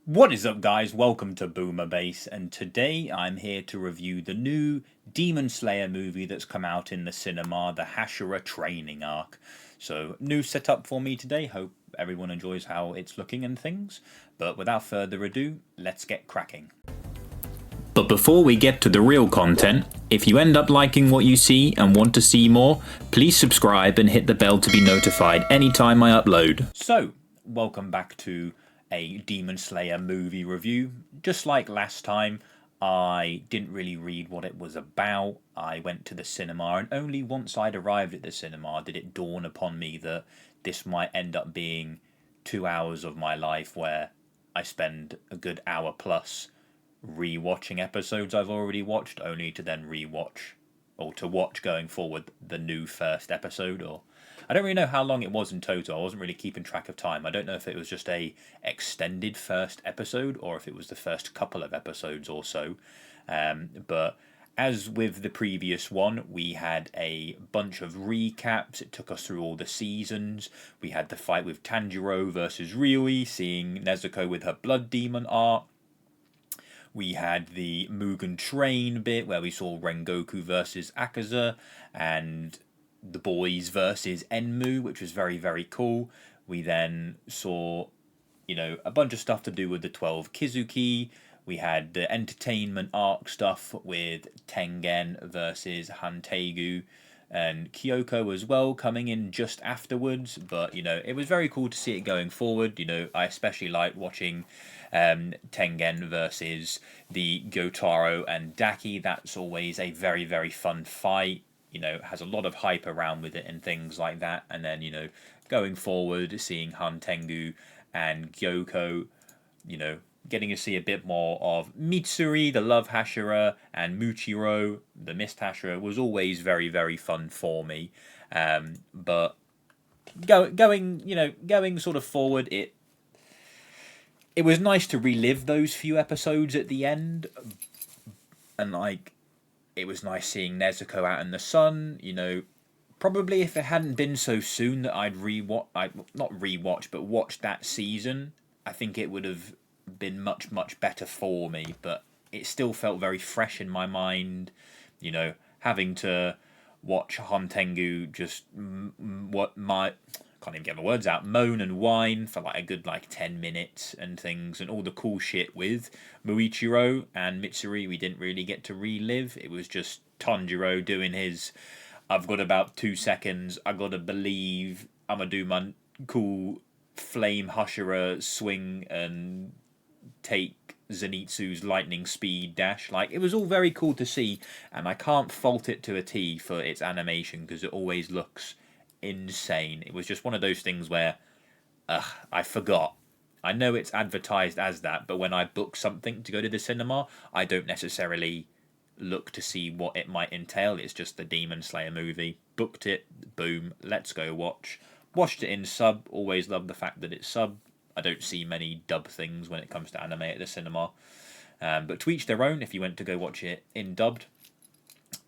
What is up, guys? Welcome to Boomer Base, and today I'm here to review the new Demon Slayer movie that's come out in the cinema, the Hashira Training arc. So, new setup for me today. Hope everyone enjoys how it's looking and things. But without further ado, let's get cracking. But before we get to the real content, if you end up liking what you see and want to see more, please subscribe and hit the bell to be notified anytime I upload. So, welcome back to a Demon Slayer movie review. Just like last time, I didn't really read what it was about. I went to the cinema, and only once I'd arrived at the cinema did it dawn upon me that this might end up being 2 hours of my life where I spend a good hour plus re-watching episodes I've already watched, only to then re-watch or to watch going forward the new first episode. Or I don't really know how long it was in total. I wasn't really keeping track of time. I don't know if it was just a extended first episode or if it was the first couple of episodes or so. But as with the previous one, we had a bunch of recaps. It took us through all the seasons. We had the fight with Tanjiro versus Ryui, seeing Nezuko with her blood demon art. We had the Mugen Train bit where we saw Rengoku versus Akaza and the boys versus Enmu, which was very, very cool. We then saw, a bunch of stuff to do with the 12 Kizuki. We had the entertainment arc stuff with Tengen versus Hantegu and Kyoko as well coming in just afterwards. But, it was very cool to see it going forward. I especially liked watching Tengen versus the Gotaro and Daki. That's always a very, very fun fight. Has a lot of hype around with it and things like that. And then, going forward, seeing Han Tengu and Gyoko, getting to see a bit more of Mitsuri, the Love Hashira, and Muchiro, the Mist Hashira, was always very, very fun for me. But going sort of forward, it was nice to relive those few episodes at the end, and it was nice seeing Nezuko out in the sun. Probably if it hadn't been so soon that I'd not rewatch, but watch that season, I think it would have been much, much better for me. But it still felt very fresh in my mind. Having to watch Hontengu just what my can't even get my words out, moan and whine for like a good 10 minutes and things, and all the cool shit with Muichiro and Mitsuri we didn't really get to relive. It was just Tanjiro doing his I've got about 2 seconds, I gotta believe I'm gonna do my cool flame Hashira swing and take Zenitsu's lightning speed dash. It was all very cool to see, and I can't fault it to a T for its animation because it always looks insane. It was just one of those things where I forgot. I know it's advertised as that, but when I book something to go to the cinema, I don't necessarily look to see what it might entail. It's just the Demon Slayer movie. Booked it, boom, let's go watch. Watched it in sub, always love the fact that it's sub. I don't see many dub things when it comes to anime at the cinema. But to each their own, if you went to go watch it in dubbed,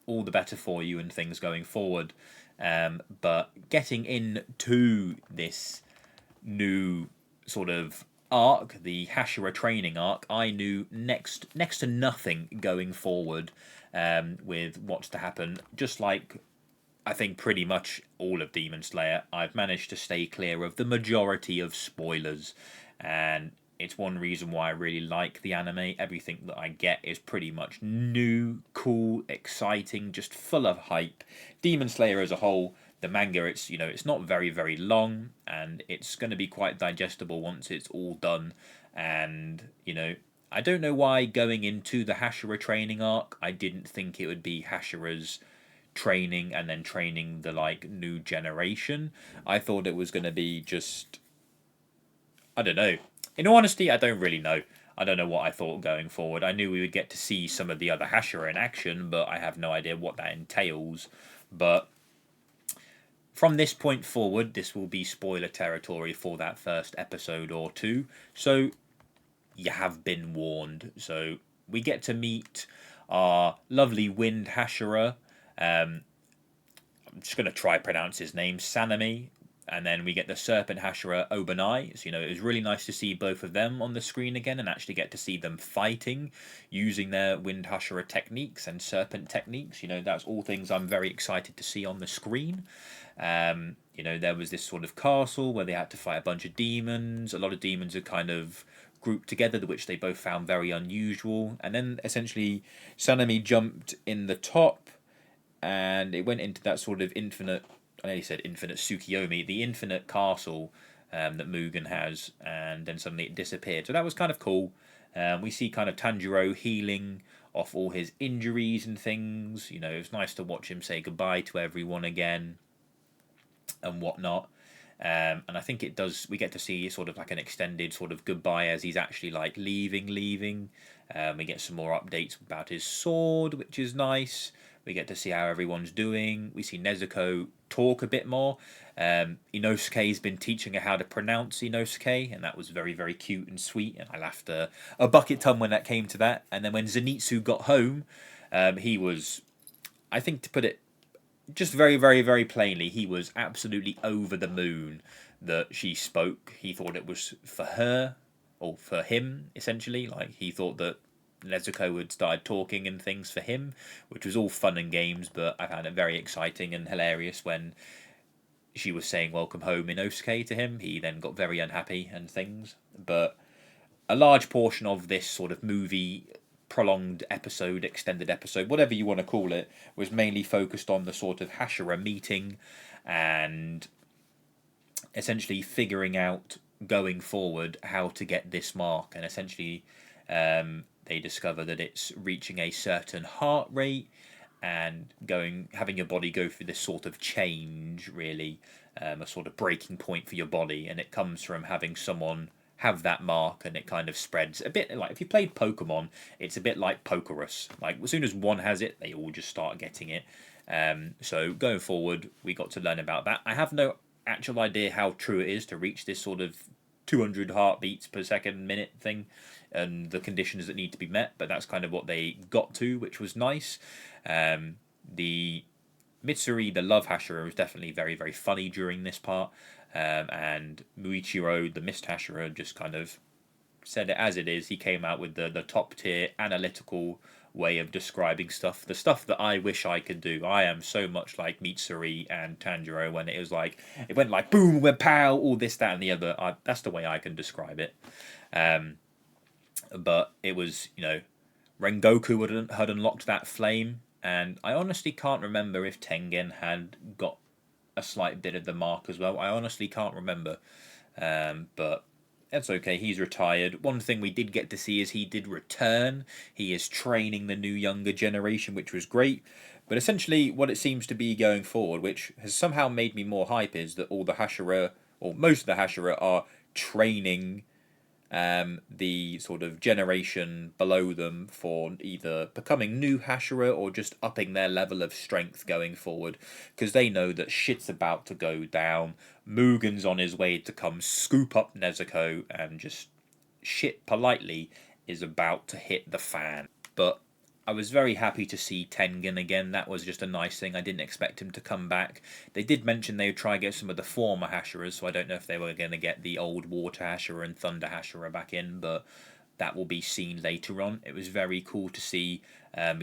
all the better for you and things going forward. But getting into this new sort of arc, the Hashira training arc, I knew next to nothing going forward with what's to happen. Just like I think pretty much all of Demon Slayer, I've managed to stay clear of the majority of spoilers, and it's one reason why I really like the anime. Everything that I get is pretty much new, cool, exciting, just full of hype. Demon Slayer as a whole, the manga, it's not very, very long, and it's going to be quite digestible once it's all done. And, I don't know why going into the Hashira training arc, I didn't think it would be Hashira's training and then training the new generation. I thought it was going to be just, I don't know. In all honesty, I don't really know. I don't know what I thought going forward. I knew we would get to see some of the other Hashira in action, but I have no idea what that entails. But from this point forward, this will be spoiler territory for that first episode or two. So you have been warned. So we get to meet our lovely Wind Hashira. I'm just going to try pronounce his name. Sanami. And then we get the Serpent Hashira Obanai. So, it was really nice to see both of them on the screen again and actually get to see them fighting using their Wind Hashira techniques and Serpent techniques. That's all things I'm very excited to see on the screen. There was this sort of castle where they had to fight a bunch of demons. A lot of demons are kind of grouped together, which they both found very unusual. And then essentially Sanemi jumped in the top and it went into that sort of infinite, I know he said infinite Tsukiyomi, the infinite castle that Mugen has, and then suddenly it disappeared. So that was kind of cool. We see kind of Tanjiro healing off all his injuries and things. It was nice to watch him say goodbye to everyone again and whatnot. And I think it does. We get to see sort of like an extended sort of goodbye as he's actually like leaving. We get some more updates about his sword, which is nice. We get to see how everyone's doing. We see Nezuko talk a bit more. Inosuke's been teaching her how to pronounce Inosuke, and that was very, very cute and sweet. And I laughed a bucket ton when that came to that. And then when Zenitsu got home, he was, I think to put it just very, very, very plainly, he was absolutely over the moon that she spoke. He thought it was for her, or for him, essentially. Like, he thought that Nezuko had started talking and things for him, which was all fun and games, but I found it very exciting and hilarious when she was saying welcome home Inosuke to him. He then got very unhappy and things. But a large portion of this sort of movie, prolonged episode, extended episode, whatever you want to call it, was mainly focused on the sort of Hashira meeting and essentially figuring out going forward how to get this mark. And essentially they discover that it's reaching a certain heart rate and having your body go through this sort of change, really, a sort of breaking point for your body, and it comes from having someone have that mark, and it kind of spreads a bit like if you played Pokemon, it's a bit like Pokerus. Like as soon as one has it, they all just start getting it. So going forward, we got to learn about that. I have no actual idea how true it is to reach this sort of 200 heartbeats per second minute thing and the conditions that need to be met, but that's kind of what they got to, which was nice. The Mitsuri, the love Hashira, was definitely very, very funny during this part, and Muichiro, the Mist Hashira, just kind of said it as it is. He came out with the top tier analytical way of describing stuff, the stuff that I wish I could do. I am so much like Mitsuri and Tanjiro when it was like, it went like boom, went pow, all this, that, and the other. That's the way I can describe it. But it was, Rengoku had unlocked that flame, and I honestly can't remember if Tengen had got a slight bit of the mark as well. I honestly can't remember. But that's okay. He's retired. One thing we did get to see is he did return. He is training the new younger generation, which was great. But essentially, what it seems to be going forward, which has somehow made me more hype, is that all the Hashira, or most of the Hashira, are training the sort of generation below them for either becoming new Hashira or just upping their level of strength going forward, because they know that shit's about to go down. Mugen's on his way to come scoop up Nezuko, and just shit politely is about to hit the fan. But I was very happy to see Tengen again. That was just a nice thing. I didn't expect him to come back. They did mention they would try and get some of the former Hashiras, so I don't know if they were going to get the old Water Hashira and Thunder Hashira back in, but that will be seen later on. It was very cool to see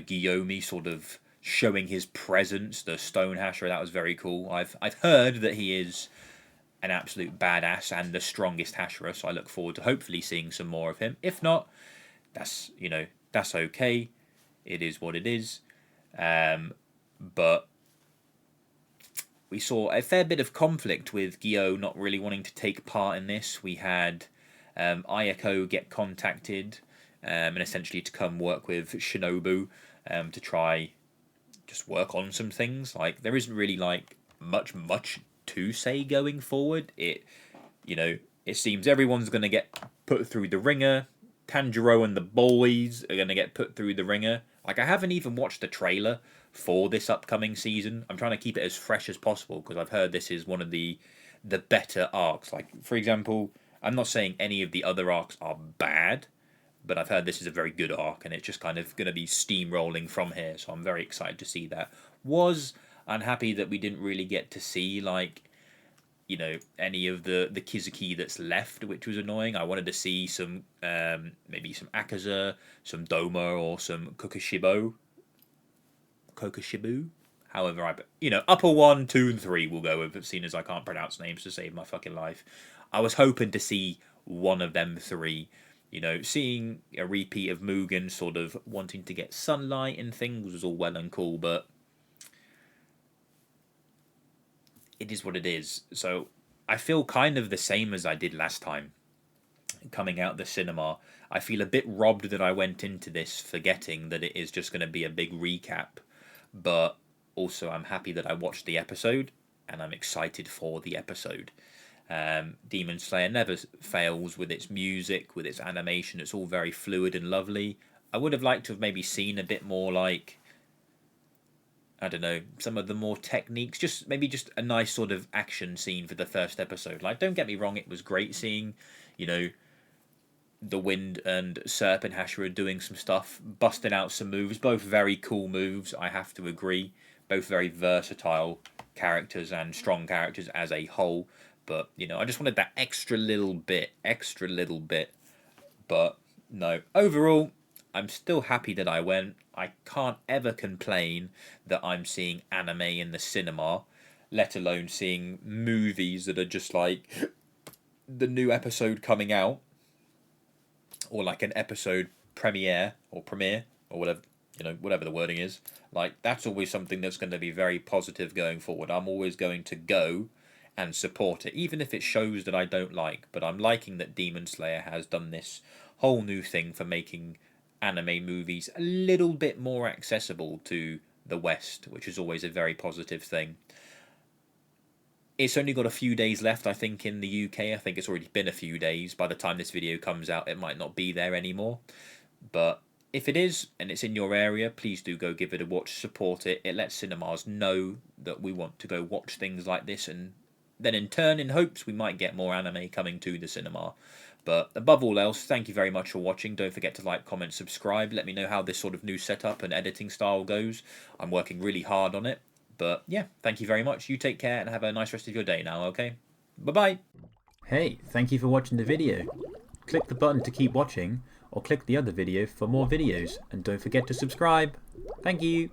Guillaume sort of showing his presence, the Stone Hashira. That was very cool. I've heard that he is an absolute badass and the strongest Hashira, so I look forward to hopefully seeing some more of him. If not, that's okay. It is what it is. But we saw a fair bit of conflict with Gyo not really wanting to take part in this. We had Ayako get contacted and essentially to come work with Shinobu to try just work on some things. Like, there isn't really like much to say going forward. It seems everyone's going to get put through the ringer. Tanjiro and the boys are going to get put through the ringer. Like, I haven't even watched the trailer for this upcoming season. I'm trying to keep it as fresh as possible because I've heard this is one of the better arcs. Like, for example, I'm not saying any of the other arcs are bad, but I've heard this is a very good arc, and it's just kind of going to be steamrolling from here, so I'm very excited to see that. Was unhappy that we didn't really get to see, like, you know, any of the Kizuki that's left, which was annoying. I wanted to see some maybe some Akaza, some Doma, or some Kokoshibu. However, upper 1, 2, and 3 will go with, seeing as I can't pronounce names to save my fucking life. I was hoping to see one of them three. You know, seeing a repeat of Mugen sort of wanting to get sunlight and things was all well and cool, but it is what it is. So I feel kind of the same as I did last time coming out the cinema. I feel a bit robbed that I went into this forgetting that it is just going to be a big recap, but also I'm happy that I watched the episode and I'm excited for the episode. Demon Slayer never fails with its music, with its animation. It's all very fluid and lovely. I would have liked to have maybe seen a bit more, like, I don't know, some of the more techniques. Just a nice sort of action scene for the first episode. Like, don't get me wrong, it was great seeing, you know, the Wind and Serpent Hashira doing some stuff, busting out some moves. Both very cool moves, I have to agree. Both very versatile characters and strong characters as a whole. But, you know, I just wanted that extra little bit. But, no. Overall, I'm still happy that I went. I can't ever complain that I'm seeing anime in the cinema, let alone seeing movies that are just like the new episode coming out, or like an episode premiere, or whatever, you know, whatever the wording is. Like, that's always something that's going to be very positive going forward. I'm always going to go and support it, even if it shows that I don't like. But I'm liking that Demon Slayer has done this whole new thing for making anime movies a little bit more accessible to the West, which is always a very positive thing. It's only got a few days left, I think, in the UK. I think it's already been a few days. By the time this video comes out, it might not be there anymore. But if it is, and it's in your area, please do go give it a watch, support it. It lets cinemas know that we want to go watch things like this, and then in turn, in hopes, we might get more anime coming to the cinema. But above all else, thank you very much for watching. Don't forget to like, comment, subscribe. Let me know how this sort of new setup and editing style goes. I'm working really hard on it. But yeah, thank you very much. You take care and have a nice rest of your day now, okay? Bye-bye. Hey, thank you for watching the video. Click the button to keep watching, or click the other video for more videos. And don't forget to subscribe. Thank you.